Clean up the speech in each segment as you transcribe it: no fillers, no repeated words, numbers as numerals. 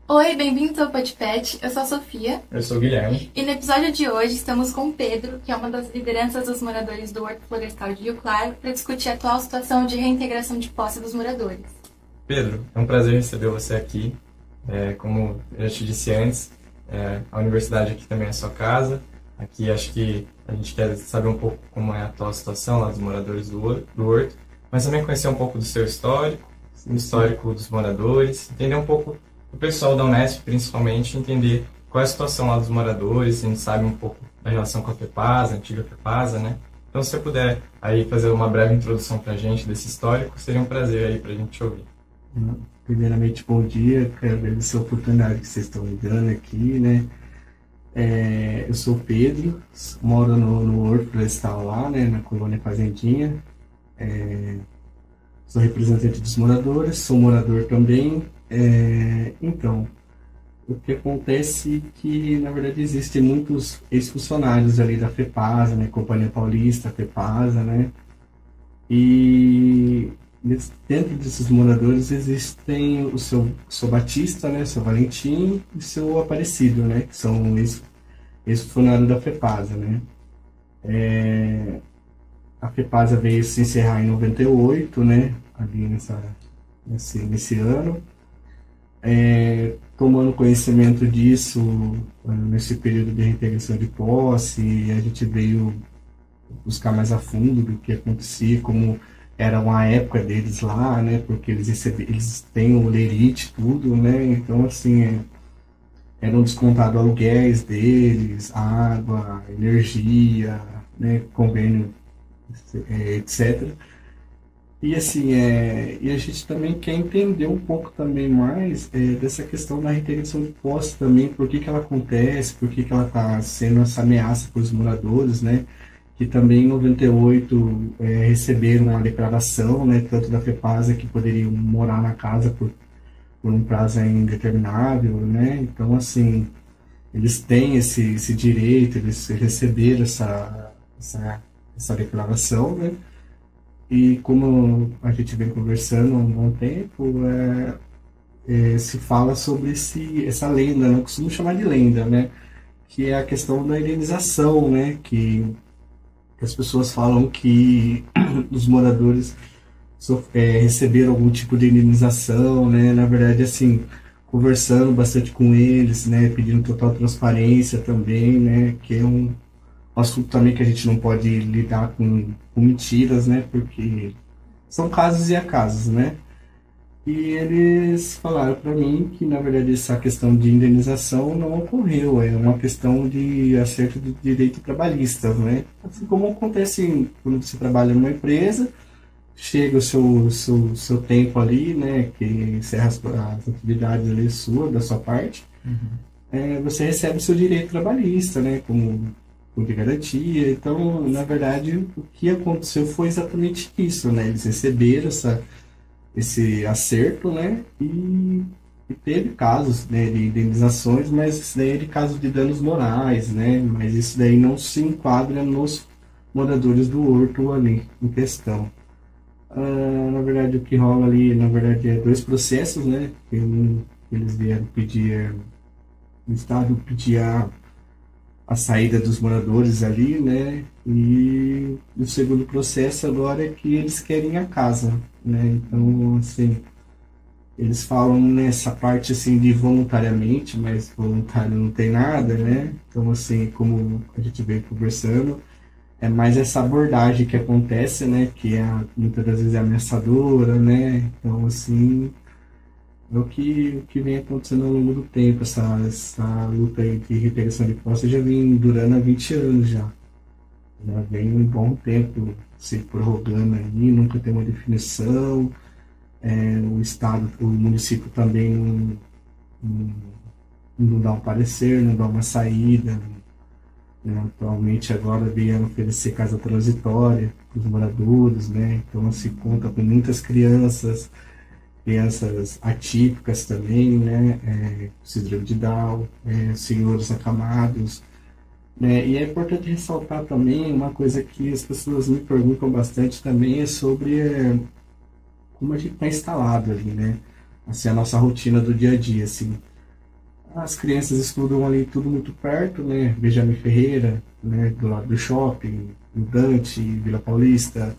Oi, bem-vindos ao Podpet. Eu sou a Sofia. Eu sou o Guilherme. E no episódio de hoje estamos com o Pedro, que é uma das lideranças dos moradores do Horto Florestal de Rio Claro, para discutir a atual situação de reintegração de posse dos moradores. Pedro, é um prazer receber você aqui. Como eu já te disse antes, a universidade aqui também é sua casa. Aqui acho que a gente quer saber um pouco como é a atual situação lá dos moradores do Horto, mas também conhecer um pouco do seu histórico, do histórico dos moradores, entender um pouco do pessoal da Unesp, principalmente, entender qual é a situação lá dos moradores. A gente sabe um pouco da relação com a FEPASA, a antiga FEPASA, né? Então, se você puder aí fazer uma breve introdução para a gente desse histórico, seria um prazer aí para a gente ouvir. Primeiramente, bom dia, quero agradecer a oportunidade que vocês estão me dando aqui, né? Eu sou o Pedro, moro no Horto Florestal lá, né, na colônia Fazendinha. Sou representante dos moradores, sou morador também. Então, o que acontece é que, na verdade, existem muitos ex-funcionários ali da FEPASA, né, Companhia Paulista, FEPASA, né? E dentro desses moradores existem o seu Batista, né, seu Valentim e seu Aparecido, né, que são ex-funcionários da FEPASA, né. A FEPASA veio se encerrar em 98, né, ali nesse ano. Tomando conhecimento disso, nesse período de reintegração de posse, a gente veio buscar mais a fundo do que acontecia, como era uma época deles lá, né? Porque eles têm o lerite, tudo, né? Então, assim, eram descontados aluguéis deles, água, energia, né? Convênio, etc. E assim, e a gente também quer entender um pouco também mais dessa questão da reintegração de posse também, por que ela acontece, por que ela está sendo essa ameaça para os moradores, né? Que também em 98 receberam uma declaração, né, tanto da FEPASA, que poderiam morar na casa por um prazo indeterminável, né? Então, assim, eles têm esse direito, eles receberam essa declaração, né? E como a gente vem conversando há um bom tempo, se fala sobre essa lenda, né? Eu costumo chamar de lenda, né? Que é a questão da indenização, né? Que as pessoas falam que os moradores receberam algum tipo de indenização, né? Na verdade, assim, conversando bastante com eles, né? Pedindo total transparência também, né? Que é um assunto também que a gente não pode lidar com mentiras, né? Porque são casos e casos, né? E eles falaram para mim que, na verdade, essa questão de indenização não ocorreu, é uma questão de acerto de direito trabalhista, né? Assim como acontece quando você trabalha numa empresa, chega o seu tempo ali, né, que encerra as atividades ali da sua parte, você recebe o seu direito trabalhista, né, como de garantia. Então, na verdade, o que aconteceu foi exatamente isso, né? Eles receberam esse acerto, né? E teve casos, né, de indenizações, mas isso daí é de casos de danos morais, né? Mas isso daí não se enquadra nos moradores do Horto ali em questão. Na verdade, o que rola ali, na verdade, é dois processos, né? Eles vieram pedir, o Estado pedia a saída dos moradores ali, né? E o segundo processo agora é que eles querem a casa, né? Então, assim, eles falam nessa parte assim de voluntariamente, mas voluntário não tem nada, né? Então, assim, como a gente veio conversando, é mais essa abordagem que acontece, né? Que muitas das vezes é ameaçadora, né? Então, assim, é o que vem acontecendo ao longo do tempo. Essa luta aí de reintegração de posse já vem durando há 20 anos já. Já vem um bom tempo se prorrogando aí, nunca tem uma definição. O Estado, o município também não dá um parecer, não dá uma saída. Né? Atualmente agora vieram oferecer casa transitória para os moradores, né? Então se conta com muitas crianças atípicas também, né? Síndrome de Down, senhores acamados, né? E é importante ressaltar também uma coisa que as pessoas me perguntam bastante também, é sobre como a gente está instalado ali, né? Assim, a nossa rotina do dia a dia, assim. as crianças estudam ali tudo muito perto, né? Benjamin Ferreira, né? Do lado do shopping, o Dante, Vila Paulista,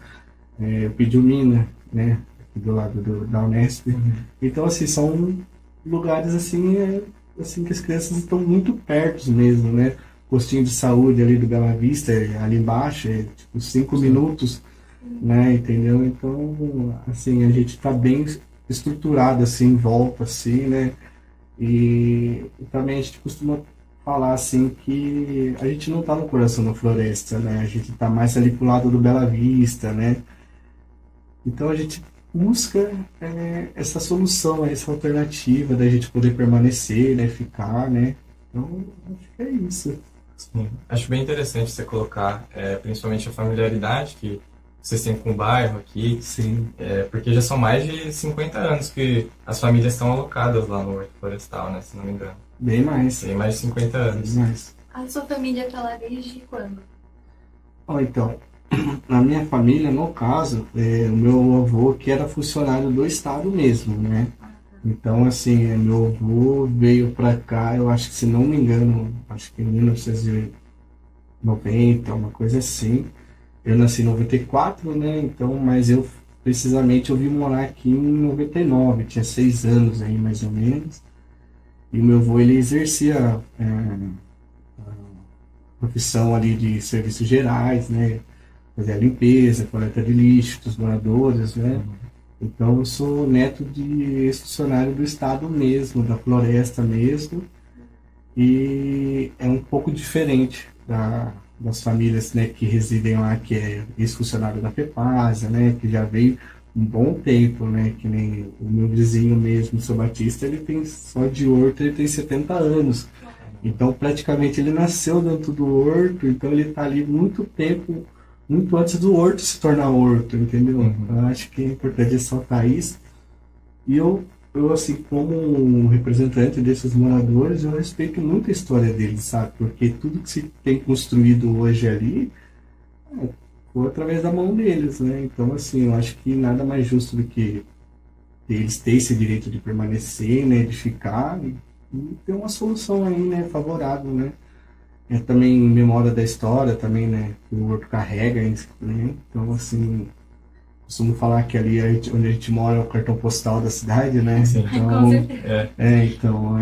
o Pidumina, né? Aqui do lado da Unesp. Então, assim, são lugares assim, assim que as crianças estão muito perto mesmo, né? Postinho de saúde ali do Bela Vista, ali embaixo, tipo 5 minutos, né? Entendeu? Então, assim, a gente está bem estruturado assim em volta, assim, né? E também a gente costuma falar assim que a gente não está no coração da floresta, né? A gente está mais ali pro lado do Bela Vista, né? Então a gente busca essa solução, essa alternativa da gente poder permanecer, né? Ficar, né? Então acho que é isso. Sim. Acho bem interessante você colocar, principalmente a familiaridade que vocês têm com o bairro aqui. Sim. Porque já são mais de 50 anos que as famílias estão alocadas lá no Horto Florestal, né? Se não me engano. Bem mais. Tem mais de 50 anos. Bem mais. A sua família está lá desde quando? Então, na minha família, no caso, o meu avô que era funcionário do estado mesmo, né? Então, assim, meu avô veio pra cá, eu acho que, se não me engano, acho que em 1990, uma coisa assim. Eu nasci em 94, né? Então, mas eu, precisamente, eu vim morar aqui em 99, tinha 6 anos aí, mais ou menos. E meu avô, ele exercia a profissão ali de serviços gerais, né? Fazia limpeza, coleta de lixo dos moradores, né? Então eu sou neto de ex-funcionário do estado mesmo, da floresta mesmo, e é um pouco diferente das famílias, né, que residem lá, que é ex-funcionário da FEPASA, né, que já veio um bom tempo, né, que nem o meu vizinho mesmo, o seu Batista, ele tem só de Horto, ele tem 70 anos, então praticamente ele nasceu dentro do Horto, então ele está ali muito tempo, muito antes do Horto se tornar Horto, entendeu? Eu acho que é importante ressaltar isso. E eu assim, como um representante desses moradores, eu respeito muito a história deles, sabe? Porque tudo que se tem construído hoje ali foi através da mão deles, né? Então, assim, eu acho que nada mais justo do que eles terem esse direito de permanecer, né? De ficar e ter uma solução aí, né? Favorável, né? Também em memória da história, também, né, que o Horto carrega, né, então, assim, costumo falar que ali onde a gente mora é o cartão postal da cidade, né, Sim. então, Com certeza. então,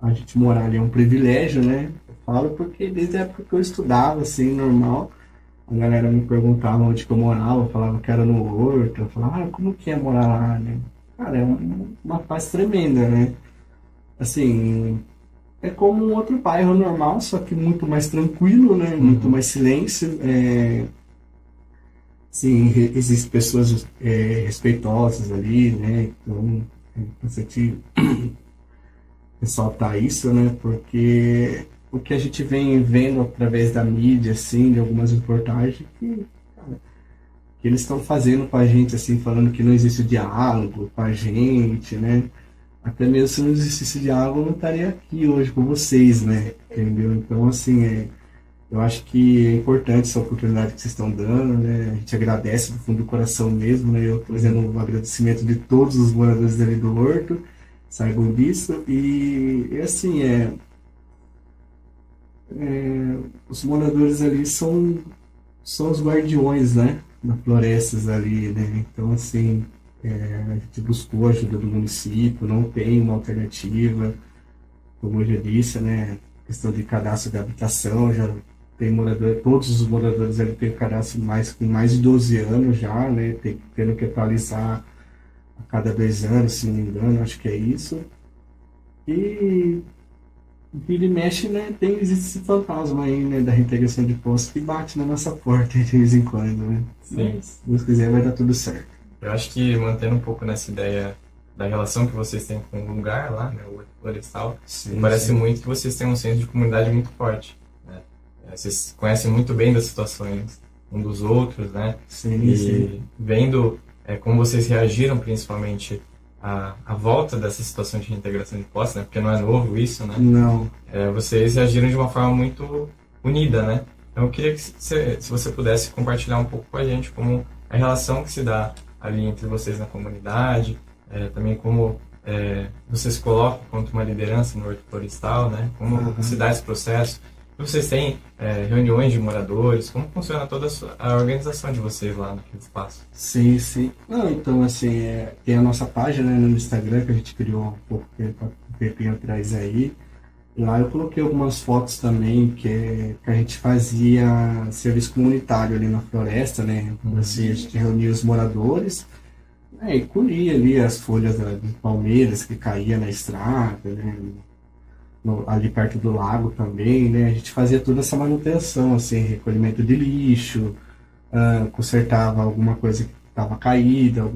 a gente morar ali é um privilégio, né, eu falo porque desde a época que eu estudava, assim, normal, a galera me perguntava onde que eu morava, eu falava que era no Horto, eu falava, como que é morar lá, né, cara, é uma paz tremenda, né, assim, é como um outro bairro normal, só que muito mais tranquilo, né? Muito mais silêncio. Sim, existem pessoas respeitosas ali, né? Então, é importante ressaltar isso, né? Porque o que a gente vem vendo através da mídia, assim, de algumas reportagens, que eles estão fazendo com a gente, assim, falando que não existe diálogo com a gente, né? Até mesmo se não existisse diálogo, eu não estaria aqui hoje com vocês, né? Entendeu? Então, assim, eu acho que é importante essa oportunidade que vocês estão dando, né? A gente agradece do fundo do coração mesmo, né? Eu estou fazendo um agradecimento de todos os moradores dali do Horto, saibam disso. E assim, os moradores ali são os guardiões, né? Das florestas ali, né? Então, assim, a gente buscou a ajuda do município, não tem uma alternativa, como eu já disse, né? Questão de cadastro de habitação, já tem morador, todos os moradores ali têm cadastro com mais de 12 anos já, né? Tendo que atualizar a cada 2 anos, se não me engano, acho que é isso. E vira e mexe, né? Existe esse fantasma aí, né? Da reintegração de postos que bate na nossa porta de vez em quando, né? Sim. Mas, se Deus quiser, vai dar tudo certo. Eu acho que mantendo um pouco nessa ideia da relação que vocês têm com o lugar lá, né, o Horto Florestal, parece muito que vocês têm um senso de comunidade muito forte, né? Vocês conhecem muito bem das situações um dos outros, né? Sim. Vendo como vocês reagiram principalmente à volta dessa situação de reintegração de posse, né? Porque não é novo isso, né? Não. Vocês reagiram de uma forma muito unida, né? Então eu queria que se você pudesse compartilhar um pouco com a gente como a relação que se dá ali entre vocês na comunidade, também como você se coloca contra uma liderança no Horto Florestal, né? Como se dá esse processo? Vocês têm reuniões de moradores? Como funciona toda a organização de vocês lá naquele espaço? Sim, sim. Não, então, assim, tem a nossa página, né, no Instagram, que a gente criou um pouco tempo, um tempinho atrás aí. Lá eu coloquei algumas fotos também que a gente fazia serviço comunitário ali na floresta, né? Assim, a gente reunia os moradores, né, e colhia ali as folhas de palmeiras que caía na estrada, né? Ali perto do lago também, né? A gente fazia toda essa manutenção, assim, recolhimento de lixo, consertava alguma coisa que estava caída,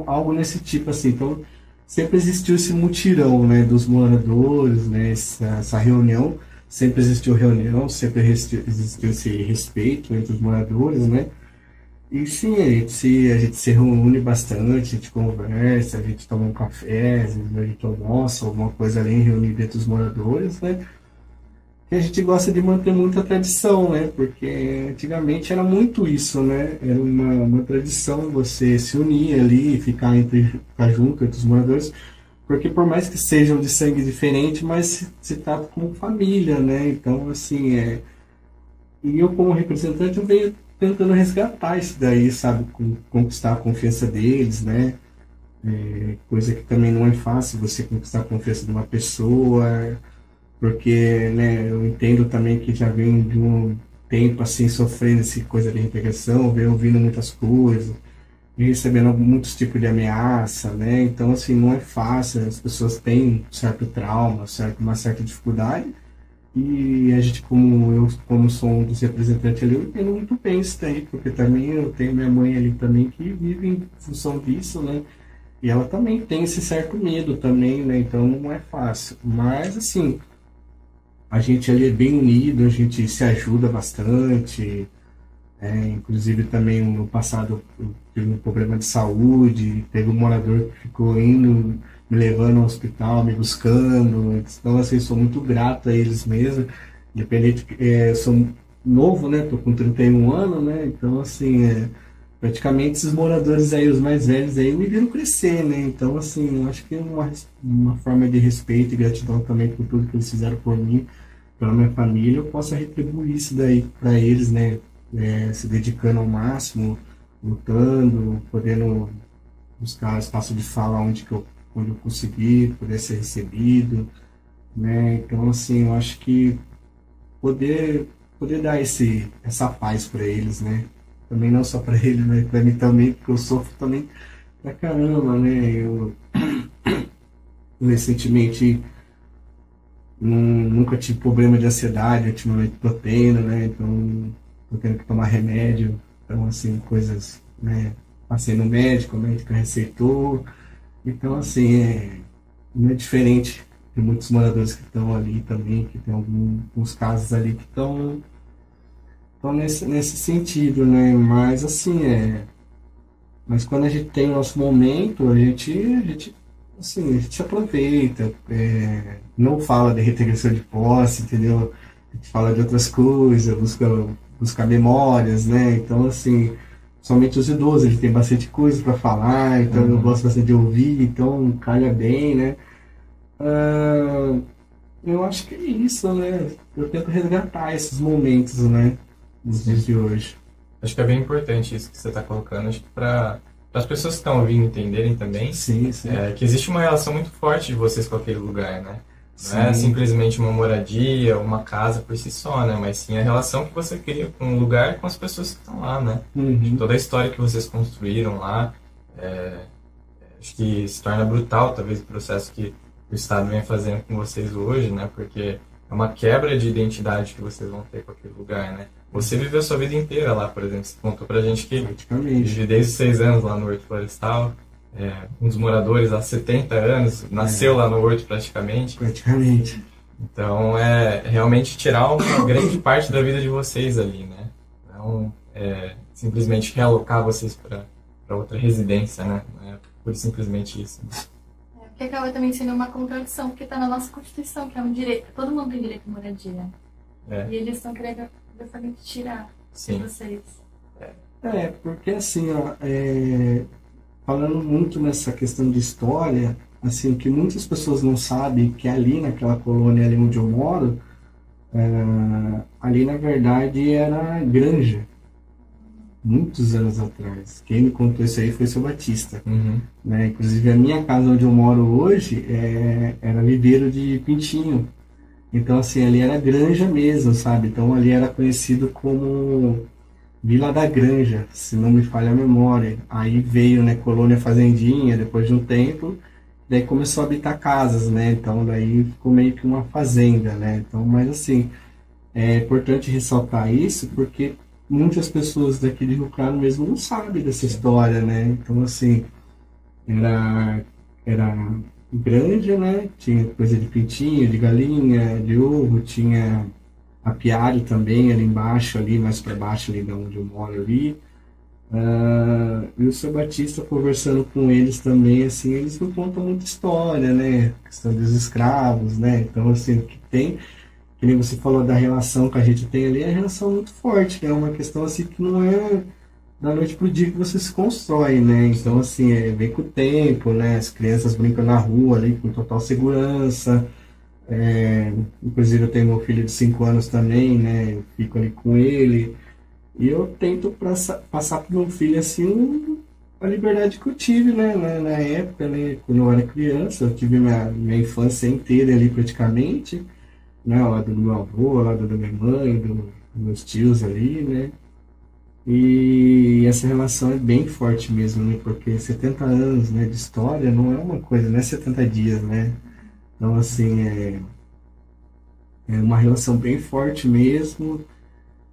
algo nesse tipo, assim. Então, sempre existiu esse mutirão, né, dos moradores, né, essa reunião, sempre existiu reunião, sempre existiu esse respeito entre os moradores, né? E sim, a gente se reúne bastante, a gente conversa, a gente toma um café, às vezes a gente almoça, alguma coisa ali, reunir dentro dos moradores, né? E a gente gosta de manter muita tradição, né? Porque antigamente era muito isso, né? Era uma tradição você se unir ali, ficar junto entre os moradores, porque por mais que sejam de sangue diferente, mas se trata como família, né? Então, assim, e eu como representante, eu venho tentando resgatar isso daí, sabe? Conquistar a confiança deles, né? Coisa que também não é fácil você conquistar a confiança de uma pessoa, porque, né, eu entendo também que já vem de um tempo assim sofrendo essa coisa de reintegração, vem ouvindo muitas coisas, vem recebendo muitos tipos de ameaça, né? Então, assim, não é fácil, as pessoas têm um certo trauma, uma certa dificuldade. E a gente, como sou um dos representantes ali, eu entendo muito bem isso daí, porque também eu tenho minha mãe ali também que vive em função disso, né? E ela também tem esse certo medo também, né? Então não é fácil. Mas, assim, a gente ali é bem unido, a gente se ajuda bastante. Inclusive também no passado eu tive um problema de saúde, teve um morador que ficou indo, me levando ao hospital, me buscando. Então, assim, sou muito grato a eles mesmo. Independente, eu sou novo, né? Tô com 31 anos, né? Então, assim, praticamente esses moradores aí, os mais velhos aí, me viram crescer, né? Então, assim, eu acho que é uma forma de respeito e gratidão também por tudo que eles fizeram por mim, pela minha família, eu possa retribuir isso daí para eles, né? Se dedicando ao máximo, lutando, podendo buscar espaço de fala onde eu conseguir, poder ser recebido, né? Então, assim, eu acho que poder dar essa paz para eles, né? Também não só para eles, mas para mim também, porque eu sofro também pra caramba, né? Eu recentemente nunca tive problema de ansiedade, ultimamente tô tendo, né? Então tô tendo que tomar remédio, então, assim, coisas, né? Passei no médico, o médico receitou, então, assim, não é diferente de muitos moradores que estão ali também, que tem alguns casos ali que estão nesse sentido, né? Mas, assim, mas quando a gente tem o nosso momento, a gente aproveita, não fala de reintegração de posse, entendeu? A gente fala de outras coisas, busca memórias, né? Então, assim, somente os idosos, eles têm bastante coisa para falar, então eu gosto bastante de ouvir, então calha bem, né? Eu acho que é isso, né? Eu tento resgatar esses momentos, né? Nos dias de hoje. Acho que é bem importante isso que você está colocando, acho que para as pessoas que estão ouvindo entenderem também, sim, sim. Que existe uma relação muito forte de vocês com aquele lugar, né? Sim. Não é simplesmente uma moradia, uma casa por si só, né? Mas sim a relação que você cria com o lugar e com as pessoas que estão lá, né? Uhum. Toda a história que vocês construíram lá, acho que se torna brutal, talvez, o processo que o Estado vem fazendo com vocês hoje, né? Porque é uma quebra de identidade que vocês vão ter com aquele lugar, né? Você viveu a sua vida inteira lá, por exemplo. Você contou pra gente que vive desde 6 anos lá no Horto Florestal. Um dos moradores há 70 anos, nasceu lá no Horto praticamente. Praticamente. Então, realmente tirar uma grande parte da vida de vocês ali, né? Não simplesmente realocar vocês para outra residência, né? Não é por simplesmente isso. Porque acaba também sendo uma contradição, porque está na nossa Constituição, que é um direito. Todo mundo tem direito à moradia. E eles estão querendo justamente tirar de vocês. Porque assim, ó, falando muito nessa questão de história, assim, que muitas pessoas não sabem que ali naquela colônia ali onde eu moro, ali na verdade era granja, muitos anos atrás. Quem me contou isso aí foi o seu Batista. Né? Inclusive a minha casa onde eu moro hoje era viveiro de pintinho. Então assim, ali era granja mesmo, sabe? Então ali era conhecido como Vila da Granja, se não me falha a memória. Aí veio, né, colônia fazendinha, depois de um tempo, daí começou a habitar casas, né? Então daí ficou meio que uma fazenda, né? Então, mas assim, é importante ressaltar isso porque muitas pessoas daqui de Rio Claro mesmo não sabem dessa história, né? Então assim, era granja, né? Tinha coisa de pintinho, de galinha, de ovo, tinha apiário também ali embaixo, ali mais para baixo ali de onde eu moro ali. E o seu Batista conversando com eles também, assim, eles não contam muita história, né? A questão dos escravos, né? Então assim, o que tem, que nem você falou da relação que a gente tem ali, é uma relação muito forte, né? É uma questão assim que não é da noite pro dia que você se constrói, né? Então assim, vem com o tempo, né? As crianças brincam na rua ali com total segurança. Inclusive eu tenho meu filho de 5 anos também, né? Eu fico ali com ele e eu tento passar pro meu filho assim a liberdade que eu tive, né? Na época, né? Quando eu era criança, eu tive minha infância inteira ali praticamente, né? Ao lado do meu avô, ao lado da minha mãe, dos meus tios ali, né? E essa relação é bem forte mesmo, né? Porque 70 anos, né, de história não é uma coisa, não é 70 dias, né? Então, assim, é uma relação bem forte mesmo.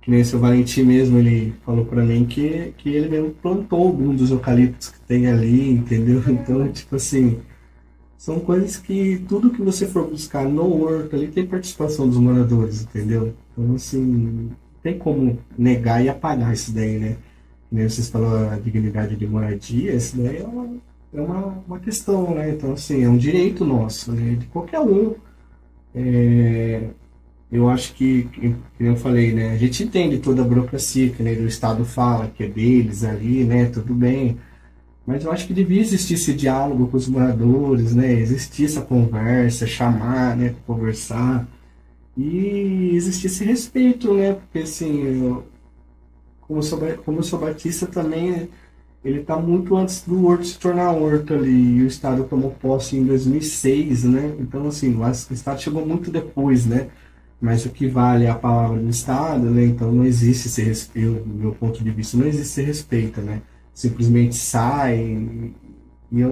Que nem o seu Valentim mesmo, ele falou pra mim que ele mesmo plantou algum dos eucaliptos que tem ali, entendeu? Então, tipo assim, são coisas que tudo que você for buscar no horto ali tem participação dos moradores, entendeu? Então, assim, não tem como negar e apagar isso daí, né? Que nem vocês falaram a dignidade de moradia, isso daí é uma questão, né? Então, assim, é um direito nosso, né? De qualquer um. Eu acho que eu falei, né? A gente entende toda a burocracia que, né, o Estado fala, que é deles ali, né? Tudo bem. Mas eu acho que devia existir esse diálogo com os moradores, né? Existir essa conversa, chamar, né? Conversar. E existir esse respeito, né? Porque, assim, como eu sou batista também, ele está muito antes do horto se tornar horto ali, e o Estado tomou posse em 2006, né? Então, assim, o Estado chegou muito depois, né? Mas o que vale é a palavra do Estado, né? Então não existe esse respeito, do meu ponto de vista, não existe esse respeito, né? Simplesmente sai, e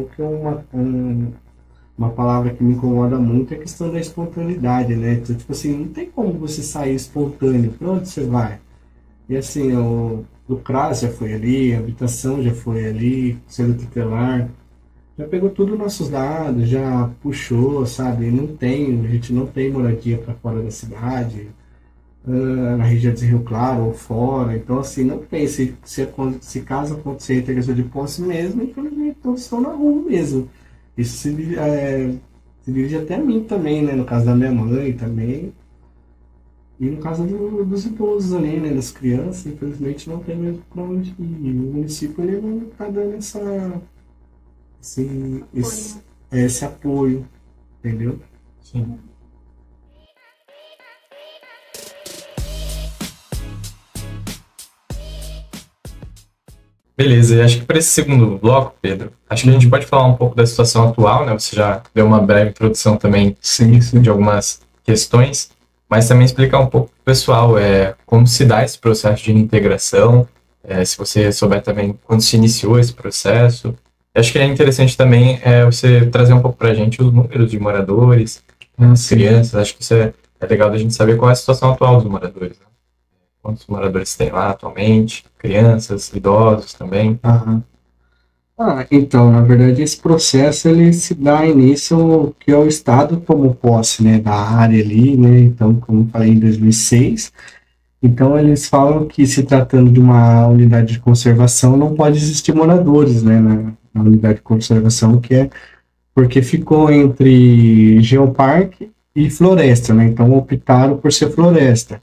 uma palavra que me incomoda muito é a questão da espontaneidade, né? Então, tipo assim, não tem como você sair espontâneo, pra onde você vai? E assim, o CRAS já foi ali, a habitação já foi ali, o Centro Tutelar, já pegou todos os nossos dados, já puxou, sabe? A gente não tem moradia para fora da cidade, na região de Rio Claro ou fora, então assim, não tem. Se caso acontecer a integração de posse mesmo, infelizmente todos estão na rua mesmo. Isso se dirige até a mim também, né? No caso da minha mãe também. E no caso dos idosos ali, né, das crianças, infelizmente não tem mesmo para onde ir. O município ele não está dando esse apoio, entendeu? Sim. Beleza, e acho que para esse segundo bloco, Pedro, acho que a gente pode falar um pouco da situação atual, né? Você já deu uma breve introdução também Sim. de algumas questões, mas também explicar um pouco para o pessoal como se dá esse processo de integração, se você souber também quando se iniciou esse processo. Acho que é interessante também você trazer um pouco para a gente os números de moradores, as crianças. Acho que isso é legal da gente saber qual é a situação atual dos moradores, né? Quantos moradores tem lá atualmente, crianças, idosos também. Então, na verdade, esse processo ele se dá início que o Estado tomou posse, né, da área ali, né? Então, como eu falei, em 2006. Então, eles falam que, se tratando de uma unidade de conservação, não pode existir moradores, né, na unidade de conservação, que é porque ficou entre geoparque e floresta, né? Então, optaram por ser floresta.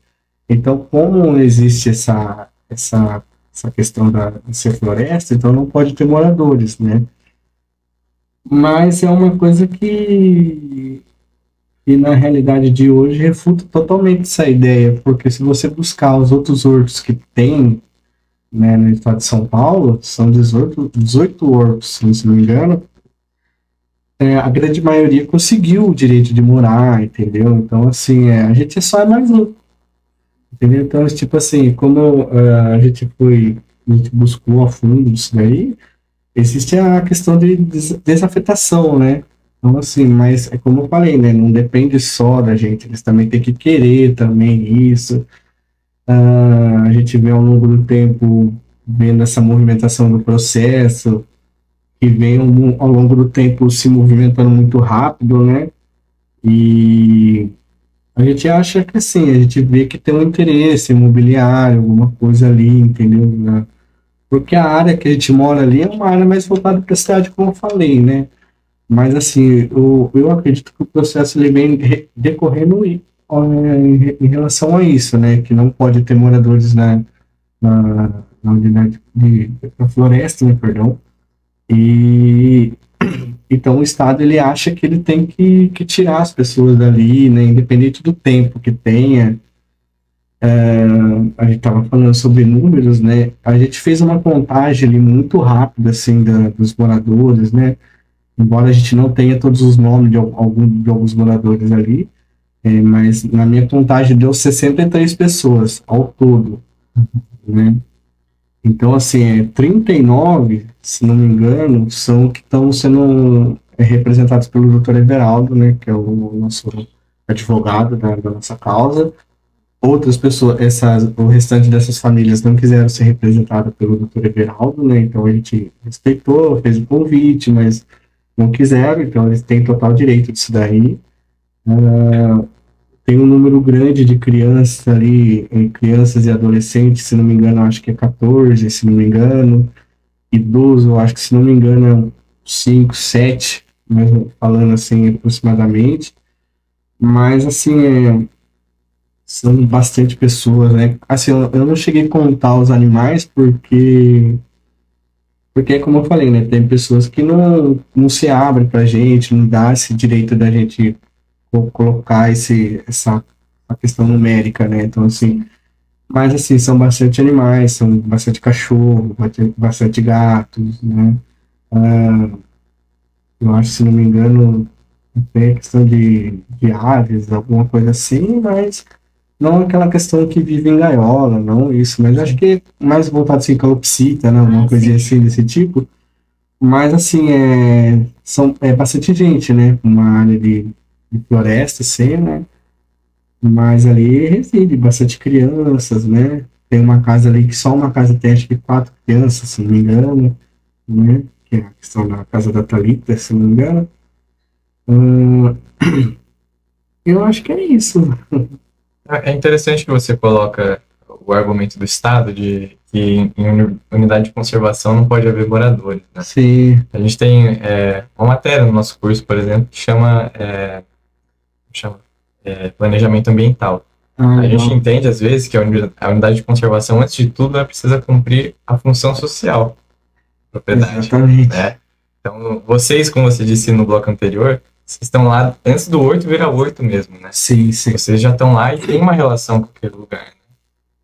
Então, como existe essa essa questão de ser floresta, então não pode ter moradores, né? Mas é uma coisa que na realidade de hoje refuta totalmente essa ideia, porque se você buscar os outros hortos que tem, né, no estado de São Paulo, são 18 hortos, se não me engano, a grande maioria conseguiu o direito de morar, entendeu? Então, assim, a gente só é mais um, entendeu? Então, tipo assim, como a gente buscou a fundo isso daí, existe a questão de desafetação, né? Então, assim, mas é como eu falei, né? Não depende só da gente, eles também têm que querer também isso. A gente vê ao longo do tempo, vendo essa movimentação do processo, que vem ao longo do tempo se movimentando muito rápido, né? E a gente acha que, assim, a gente vê que tem um interesse imobiliário, alguma coisa ali, entendeu? Porque a área que a gente mora ali é uma área mais voltada para a cidade, como eu falei, né? Mas, assim, eu acredito que o processo ele vem decorrendo em relação a isso, né? Que não pode ter moradores na unidade da floresta, né? Perdão. E então o Estado ele acha que ele tem que tirar as pessoas dali, né? Independente do tempo que tenha. A gente estava falando sobre números, né? A gente fez uma contagem ali muito rápida, assim, dos moradores, né? Embora a gente não tenha todos os nomes de alguns moradores ali, mas na minha contagem deu 63 pessoas ao todo, né? Então, assim, 39, se não me engano, são que estão sendo representados pelo Dr. Everaldo, né? Que é o nosso advogado da nossa causa. Outras pessoas, o restante dessas famílias não quiseram ser representadas pelo Dr. Everaldo, né? Então a gente respeitou, fez o convite, mas não quiseram, então eles têm total direito disso daí. Tem um número grande de crianças ali, crianças e adolescentes, se não me engano, acho que é 14, se não me engano. Idoso, acho que se não me engano é 5, 7, falando assim aproximadamente. Mas assim, são bastante pessoas, né? Assim, eu não cheguei a contar os animais porque como eu falei, né? Tem pessoas que não se abrem pra gente, não dá esse direito da gente colocar essa questão numérica, né? Então, assim, mas assim, são bastante animais, são bastante cachorro, bastante gatos, né? Eu acho, se não me engano, tem questão de aves, alguma coisa assim, mas não aquela questão que vive em gaiola, não isso, mas acho que é mais voltado assim, calopsita, né? Uma coisinha assim desse tipo. Mas assim, é bastante gente, né? Uma área de floresta, assim, né? Mas ali reside bastante crianças, né? Tem uma casa ali que só uma casa tem acho que 4 crianças, se não me engano, né? Que é a questão da casa da Thalita, se não me engano. Eu acho que é isso. É interessante que você coloca o argumento do Estado de que em unidade de conservação não pode haver moradores, né? Sim. A gente tem uma matéria no nosso curso, por exemplo, que chama planejamento ambiental. A gente entende, às vezes, que a unidade de conservação, antes de tudo, ela precisa cumprir a função social da propriedade. Exatamente. Né? Então, vocês, como você disse no bloco anterior, vocês estão lá antes do horto virar horto mesmo, né? Sim, sim. Vocês já estão lá e tem uma relação com aquele lugar, né?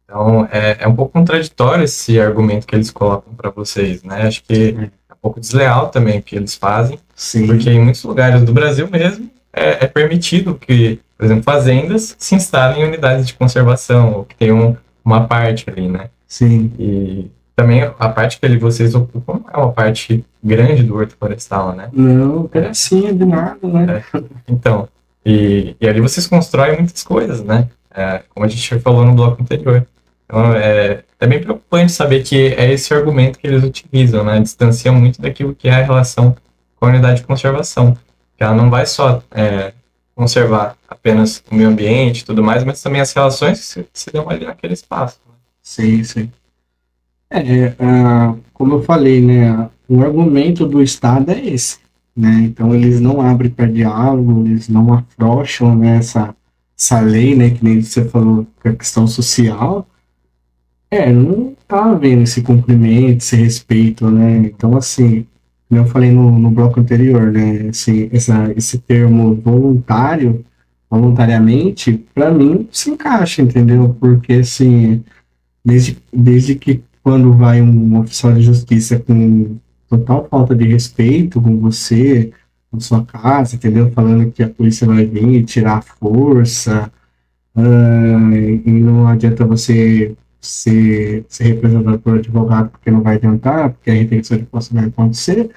Então, é um pouco contraditório esse argumento que eles colocam para vocês, né? Acho que é um pouco desleal também o que eles fazem, Sim. Porque em muitos lugares do Brasil mesmo é permitido que, por exemplo, fazendas se instalem em unidades de conservação, ou que tenham uma parte ali, né? Sim. E também a parte que vocês ocupam é uma parte grande do horto florestal, né? Não, pedacinho de nada, né? Então, e ali vocês constroem muitas coisas, né? Como a gente falou no bloco anterior. Então, é bem preocupante saber que é esse argumento que eles utilizam, né? Distancia muito daquilo que é a relação com a unidade de conservação. Que ela não vai só conservar apenas o meio ambiente e tudo mais, mas também as relações que se dão ali naquele espaço. Né? Sim, sim. Como eu falei, né? O argumento do Estado é esse, né? Então eles não abrem para diálogo, eles não afrouxam, né, essa lei, né? Que nem você falou, que é a questão social. tá havendo esse cumprimento, esse respeito, né? Então, assim, como eu falei no bloco anterior, né? Assim, esse termo voluntário, voluntariamente, para mim, se encaixa, entendeu? Porque, assim, desde que quando vai um oficial de justiça com total falta de respeito com você, com sua casa, entendeu? Falando que a polícia vai vir tirar a força, e não adianta você ser representado por advogado porque não vai adiantar, porque a retenção de posse vai acontecer.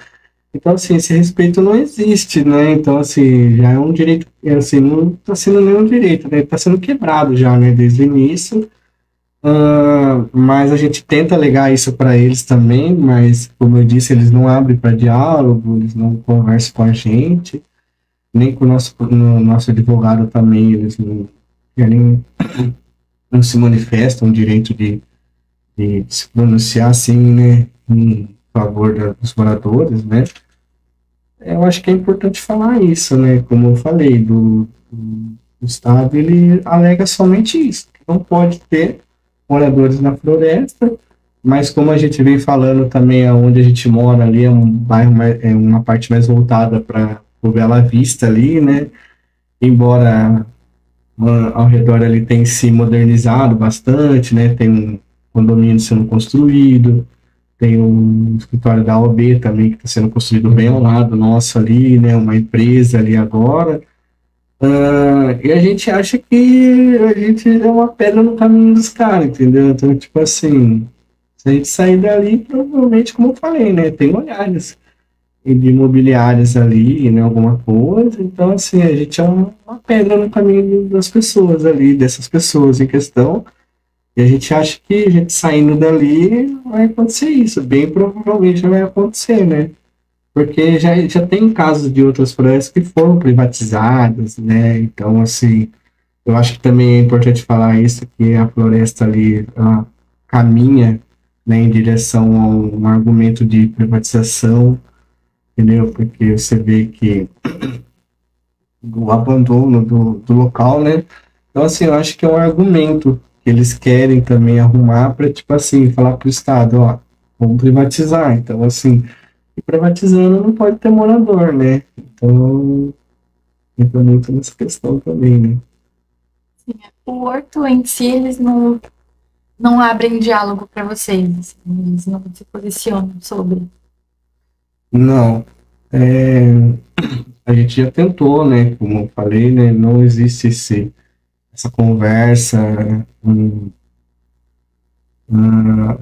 Então, assim, esse respeito não existe, né? Então, assim, já é um direito, assim, não está sendo nenhum direito, né? Está sendo quebrado já, né? Desde o início. Mas a gente tenta alegar isso para eles também, mas, como eu disse, eles não abrem para diálogo, eles não conversam com a gente, nem com o nosso advogado também, eles não querem, não se manifestam o direito de se pronunciar assim, né, em favor dos moradores, né. Eu acho que é importante falar isso, né, como eu falei, o Estado, ele alega somente isso, que não pode ter moradores na floresta, mas como a gente vem falando também, onde a gente mora ali é um bairro, é uma parte mais voltada para o Bela Vista ali, né, embora ao redor ali tem se modernizado bastante, né, tem um condomínio sendo construído, tem um escritório da OAB também que está sendo construído bem ao lado nosso ali, né, uma empresa ali agora. E a gente acha que a gente é uma pedra no caminho dos caras, entendeu? Então, tipo assim, se a gente sair dali, provavelmente, como eu falei, né, tem olhares de imobiliárias ali, né, alguma coisa. Então, assim, a gente é uma pedra no caminho das pessoas ali, dessas pessoas em questão. E a gente acha que a gente saindo dali vai acontecer isso. Bem provavelmente vai acontecer, né? Porque já tem casos de outras florestas que foram privatizadas, né? Então, assim, eu acho que também é importante falar isso, que a floresta ali ela caminha, né, em direção a um argumento de privatização, entendeu? Porque você vê que o abandono do local, né? Então, assim, eu acho que é um argumento que eles querem também arrumar para, tipo assim, falar para o Estado, ó, vamos privatizar. Então, assim, e privatizando não pode ter morador, né? Então, entra muito nessa questão também, né? Sim, o Horto em si, eles não abrem diálogo para vocês, assim, eles não se posicionam sobre. Não. A gente já tentou, né? Como eu falei, né? Não existe essa conversa. O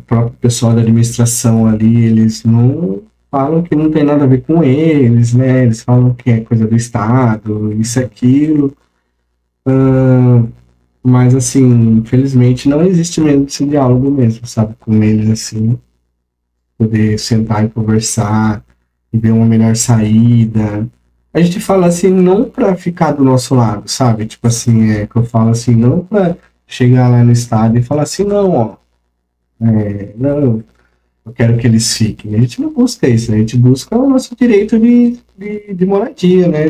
próprio pessoal da administração ali, eles não falam que não tem nada a ver com eles, né? Eles falam que é coisa do Estado, isso e aquilo. Mas, assim, infelizmente não existe mesmo esse diálogo mesmo, sabe? Com eles, assim, poder sentar e conversar e ver uma melhor saída. A gente fala assim, não para ficar do nosso lado, sabe? Tipo assim, que eu falo assim, não para chegar lá no estado e falar assim, não, ó, não, eu quero que eles fiquem. A gente não busca isso, a gente busca o nosso direito de moradia, né?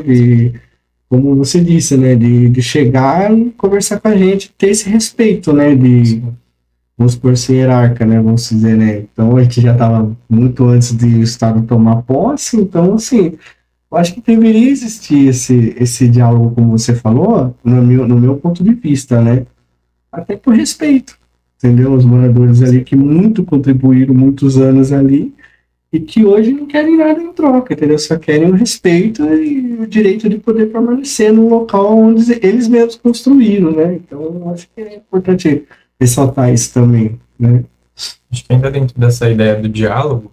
Como você disse, né? De chegar e conversar com a gente, ter esse respeito, né? Vamos por ser hierarca, né? Vamos dizer, né? Então a gente já estava muito antes de o Estado tomar posse, então, assim, eu acho que deveria existir esse diálogo, como você falou, no meu ponto de vista, né? Até por respeito, entendeu? Os moradores ali que muito contribuíram muitos anos ali e que hoje não querem nada em troca, entendeu? Só querem o respeito e o direito de poder permanecer no local onde eles mesmos construíram, né? Então, eu acho que é importante ressaltar isso também, né? Acho que ainda dentro dessa ideia do diálogo,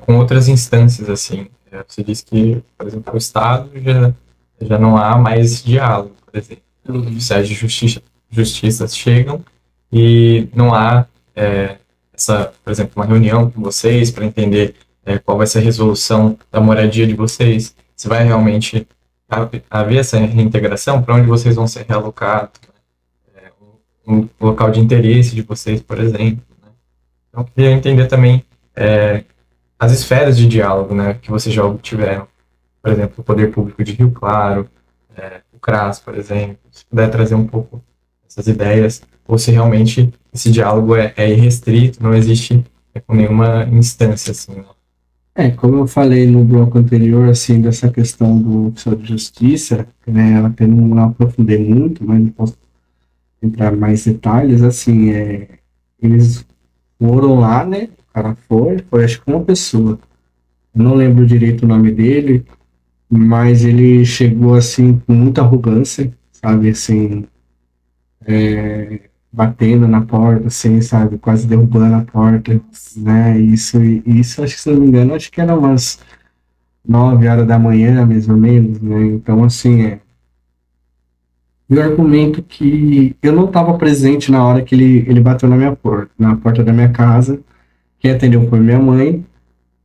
com outras instâncias, assim, você disse que, por exemplo, o Estado já não há mais esse diálogo, por exemplo. Os oficiais de justiça chegam e não há por exemplo, uma reunião com vocês para entender qual vai ser a resolução da moradia de vocês. Se vai realmente haver essa reintegração, para onde vocês vão ser realocados, né? Um local de interesse de vocês, por exemplo, né? Então, eu queria entender também as esferas de diálogo, né, que vocês já obtiveram. Por exemplo, o Poder Público de Rio Claro, o CRAS, por exemplo. Se puder trazer um pouco essas ideias, ou se realmente esse diálogo é irrestrito, não existe com nenhuma instância, assim, né? Como eu falei no bloco anterior, assim, dessa questão do oficial de justiça, né, eu até não aprofundei muito, mas não posso entrar em mais detalhes, assim, eles foram lá, né, o cara foi acho que uma pessoa, eu não lembro direito o nome dele, mas ele chegou, assim, com muita arrogância, sabe, assim, batendo na porta, assim, sabe, quase derrubando a porta, né, isso, acho que, se não me engano, acho que era umas 9 horas da manhã, mais ou menos, né, então, assim, e o argumento que eu não estava presente na hora que ele bateu na porta da minha casa, quem atendeu foi minha mãe,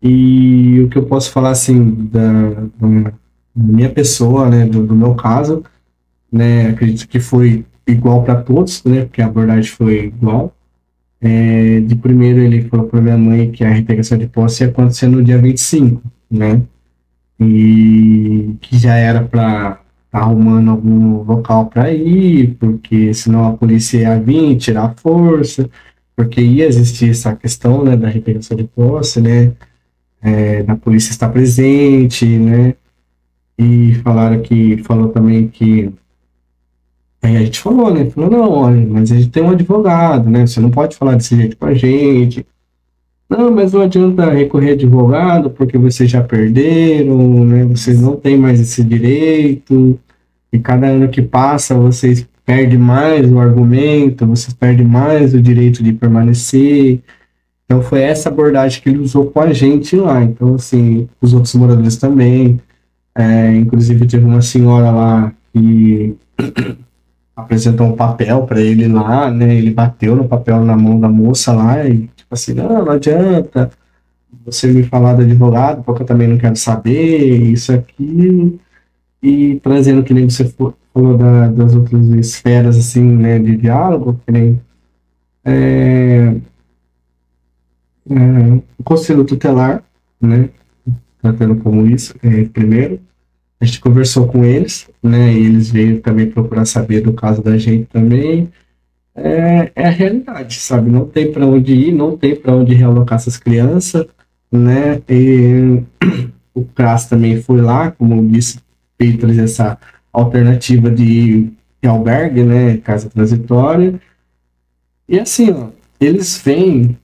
e o que eu posso falar, assim, da minha pessoa, né, do meu caso, né, acredito que foi igual para todos, né, porque a abordagem foi igual. De primeiro ele falou para minha mãe que a reintegração de posse ia acontecer no dia 25, né, e que já era para estar arrumando algum local para ir, porque senão a polícia ia vir tirar a força, porque ia existir essa questão, né, da reintegração de posse, né, da polícia estar presente, né, e falou também que aí a gente falou, né? Falou, não, olha, mas a gente tem um advogado, né? Você não pode falar desse jeito com a gente. Não, mas não adianta recorrer a advogado porque vocês já perderam, né? Vocês não têm mais esse direito. E cada ano que passa, vocês perdem mais o argumento, vocês perdem mais o direito de permanecer. Então foi essa abordagem que ele usou com a gente lá. Então, assim, os outros moradores também. Inclusive teve uma senhora lá que apresentou um papel para ele lá, né? Ele bateu no papel na mão da moça lá e tipo assim, não adianta você me falar do advogado, porque eu também não quero saber, isso aqui, e trazendo que nem você falou das outras esferas, assim, né, de diálogo, que nem o conselho tutelar, né, tratando como isso, primeiro, a gente conversou com eles, né, e eles veio também procurar saber do caso da gente também. É a realidade, sabe? Não tem para onde ir, não tem para onde realocar essas crianças, né? E o CRAS também foi lá, como eu disse, veio trazer essa alternativa de albergue, né, casa transitória. E assim, ó, eles vêm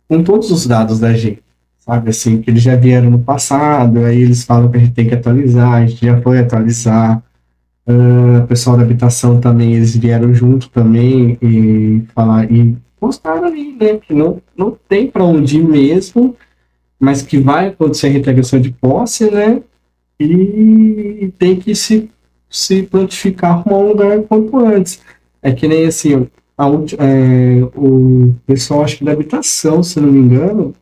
com todos os dados da gente. Sabe, assim, que eles já vieram no passado, aí eles falam que a gente tem que atualizar, a gente já foi atualizar. O pessoal da habitação também, eles vieram junto também e postaram ali, né, que não tem para onde ir mesmo, mas que vai acontecer a reintegração de posse, né, e tem que se prontificar, arrumar um lugar quanto antes. É que nem assim, o pessoal, acho que da habitação, se não me engano,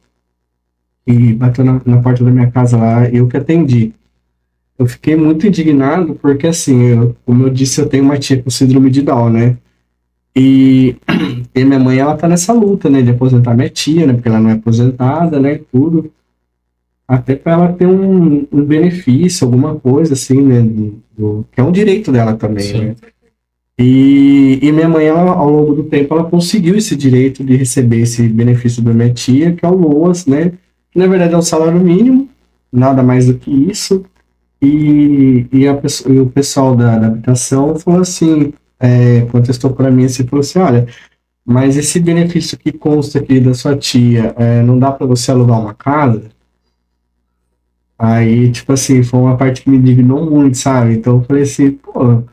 e bateu na porta da minha casa lá, eu que atendi. Eu fiquei muito indignado porque, assim, como eu disse, eu tenho uma tia com síndrome de Down, né? E minha mãe, ela tá nessa luta, né, de aposentar minha tia, né, porque ela não é aposentada, né, tudo. Até para ela ter um benefício, alguma coisa, assim, né, que é um direito dela também, sim, né? E minha mãe, ela, ao longo do tempo, ela conseguiu esse direito de receber esse benefício da minha tia, que é o LOAS, né? Na verdade é um salário mínimo, nada mais do que isso, e o pessoal da habitação falou assim, contestou para mim, assim, falou assim, olha, mas esse benefício que consta aqui da sua tia, não dá para você alugar uma casa? Aí, tipo assim, foi uma parte que me indignou muito, sabe? Então eu falei assim, pô,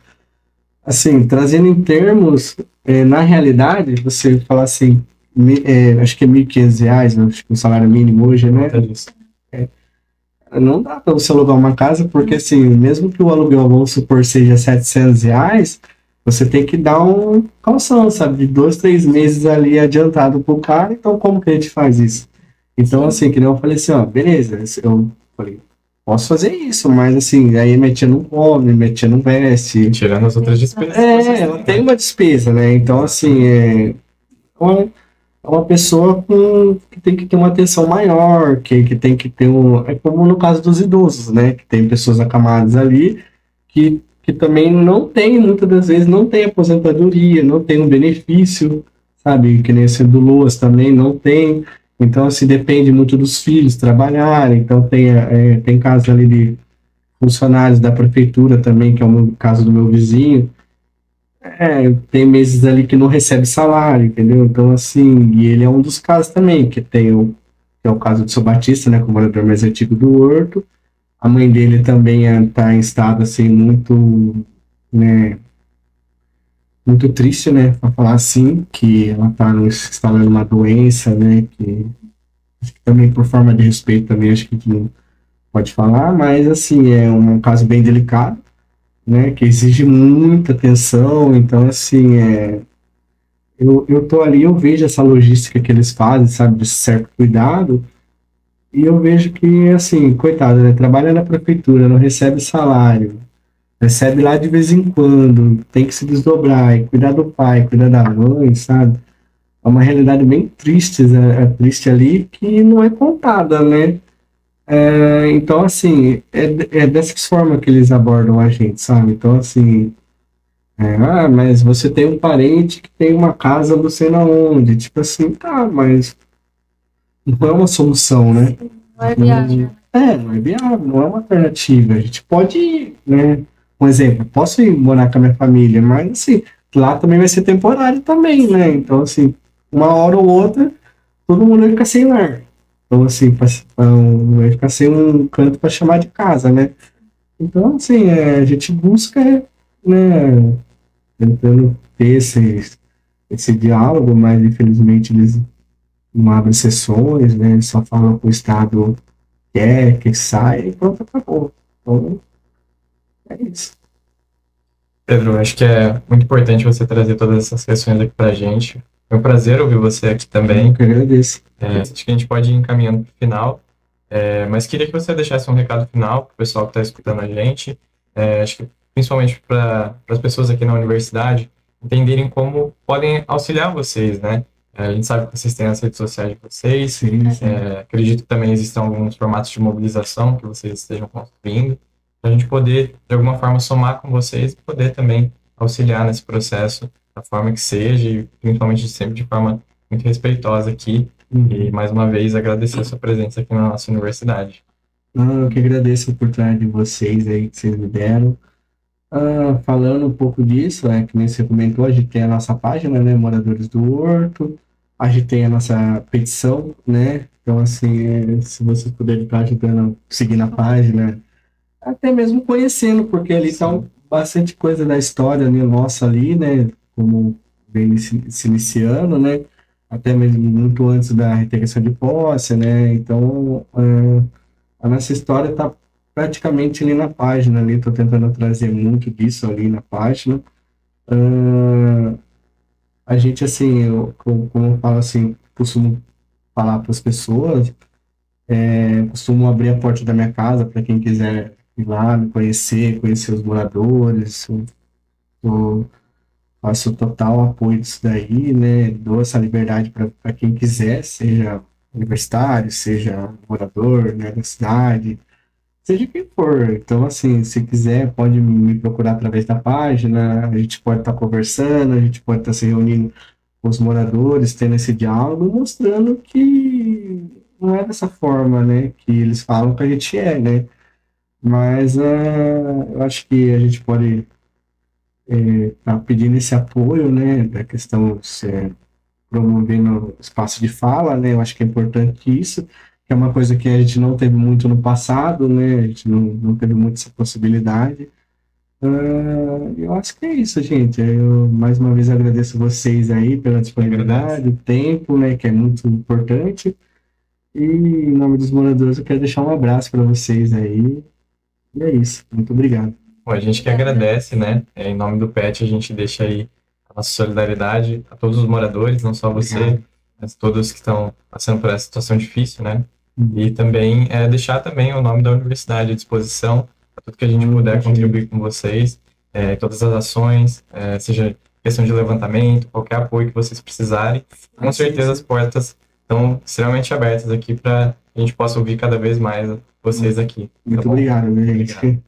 assim, trazendo em termos, na realidade, você falar assim, acho que é R$ 1.500, né? Acho que o salário mínimo hoje, né? Não dá para você alugar uma casa, porque assim, mesmo que o aluguel, vamos supor, seja R$ 700, você tem que dar um calção, sabe? De 2, 3 meses ali adiantado pro cara, então como que a gente faz isso? Então, assim, que nem eu falei assim, ó, beleza, eu falei, posso fazer isso, mas assim, aí minha tia não come, minha tia não veste. Tirando as outras despesas. Ela tem uma despesa, né? Então, assim, é uma pessoa que tem que ter uma atenção maior, que tem que ter é como no caso dos idosos, né? Que tem pessoas acamadas ali, que que também não tem, muitas das vezes, não tem aposentadoria, não tem um benefício, sabe? Que nem esse do Luas também não tem. Então, assim, depende muito dos filhos trabalharem. Então, tem casos ali de funcionários da prefeitura também, que é o caso do meu vizinho. Tem meses ali que não recebe salário, entendeu? Então, assim, e ele é um dos casos também, que é o caso do seu Batista, né, que é o morador mais antigo do Horto. A mãe dele também está em estado, assim, muito, né, muito triste, né, para falar assim, que ela está instalando uma doença, né, que acho que também por forma de respeito também acho que a gente não pode falar, mas, assim, é um caso bem delicado, né, que exige muita atenção. Então, assim, eu tô ali, eu vejo essa logística que eles fazem, sabe, de certo cuidado, e eu vejo que, assim, coitado, né, trabalha na prefeitura, não recebe salário, recebe lá de vez em quando, tem que se desdobrar, e cuidar do pai, cuidar da mãe, sabe, é uma realidade bem triste, né, triste ali, que não é contada, né. Então, assim, é dessa forma que eles abordam a gente, sabe? Então, assim, mas você tem um parente que tem uma casa não sei na onde. Tipo assim, tá, mas não é uma solução, né? Não é viável. Não é viável, não é uma alternativa. A gente pode ir, né? Um exemplo, posso ir morar com a minha família, mas, assim, lá também vai ser temporário também, né? Então, assim, uma hora ou outra, todo mundo vai ficar sem lar. Então, assim, vai ficar sem um canto para chamar de casa, né? Então, assim, a gente busca, né, tentando ter esse diálogo, mas infelizmente eles não abrem sessões, né? Eles só falam que o Estado quer que saia e pronto, acabou. Então, é isso. Pedro, acho que é muito importante você trazer todas essas questões aqui pra gente. Foi um prazer ouvir você aqui também. Eu que agradeço. Acho que a gente pode ir encaminhando para o final, mas queria que você deixasse um recado final para o pessoal que está escutando a gente. Acho que principalmente para as pessoas aqui na universidade entenderem como podem auxiliar vocês, né? A gente sabe que vocês têm as redes sociais de vocês. Sim. Acredito que também existam alguns formatos de mobilização que vocês estejam construindo, para a gente poder, de alguma forma, somar com vocês e poder também auxiliar nesse processo da forma que seja, e principalmente sempre de forma muito respeitosa aqui. E, mais uma vez, agradecer a sua presença aqui na nossa universidade. Eu que agradeço a oportunidade de vocês aí que vocês me deram. Falando um pouco disso, que nem você comentou, a gente tem a nossa página, né, Moradores do Horto, a gente tem a nossa petição, né, então, assim, se vocês puderem estar ajudando a seguir na página, até mesmo conhecendo, porque ali está bastante coisa da história, né, nossa ali, né, como vem se iniciando, né, até mesmo muito antes da reintegração de posse, né, então, a nossa história está praticamente ali na página, ali estou tentando trazer muito disso ali na página. A gente, assim, como eu falo assim, costumo falar para as pessoas, costumo abrir a porta da minha casa para quem quiser ir lá me conhecer os moradores. Eu faço total apoio disso daí, né? Dou essa liberdade para quem quiser, seja universitário, seja morador, né, da cidade, seja quem for. Então, assim, se quiser, pode me procurar através da página, a gente pode estar conversando, a gente pode estar se reunindo com os moradores, tendo esse diálogo, mostrando que não é dessa forma, né, que eles falam que a gente né? Mas eu acho que a gente pode estar pedindo esse apoio, né, da questão promovendo espaço de fala, né? Eu acho que é importante isso, que é uma coisa que a gente não teve muito no passado, né? A gente não teve muito essa possibilidade. Eu acho que é isso, gente. Eu, mais uma vez, agradeço vocês aí pela disponibilidade, o tempo, né? Que é muito importante. E, em nome dos moradores, eu quero deixar um abraço para vocês aí. E é isso. Muito obrigado. Bom, a gente que agradece, né? Em nome do PET, a gente deixa aí a nossa solidariedade a todos os moradores, não só você, mas todos que estão passando por essa situação difícil, né? E também deixar também o nome da universidade à disposição para tudo que a gente puder contribuir com vocês, todas as ações, seja questão de levantamento, qualquer apoio que vocês precisarem. Com certeza as portas estão extremamente abertas aqui para a gente possa ouvir cada vez mais vocês aqui. Muito obrigado, gente.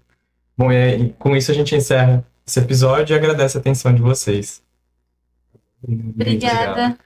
Bom, e com isso a gente encerra esse episódio e agradece a atenção de vocês. Obrigada.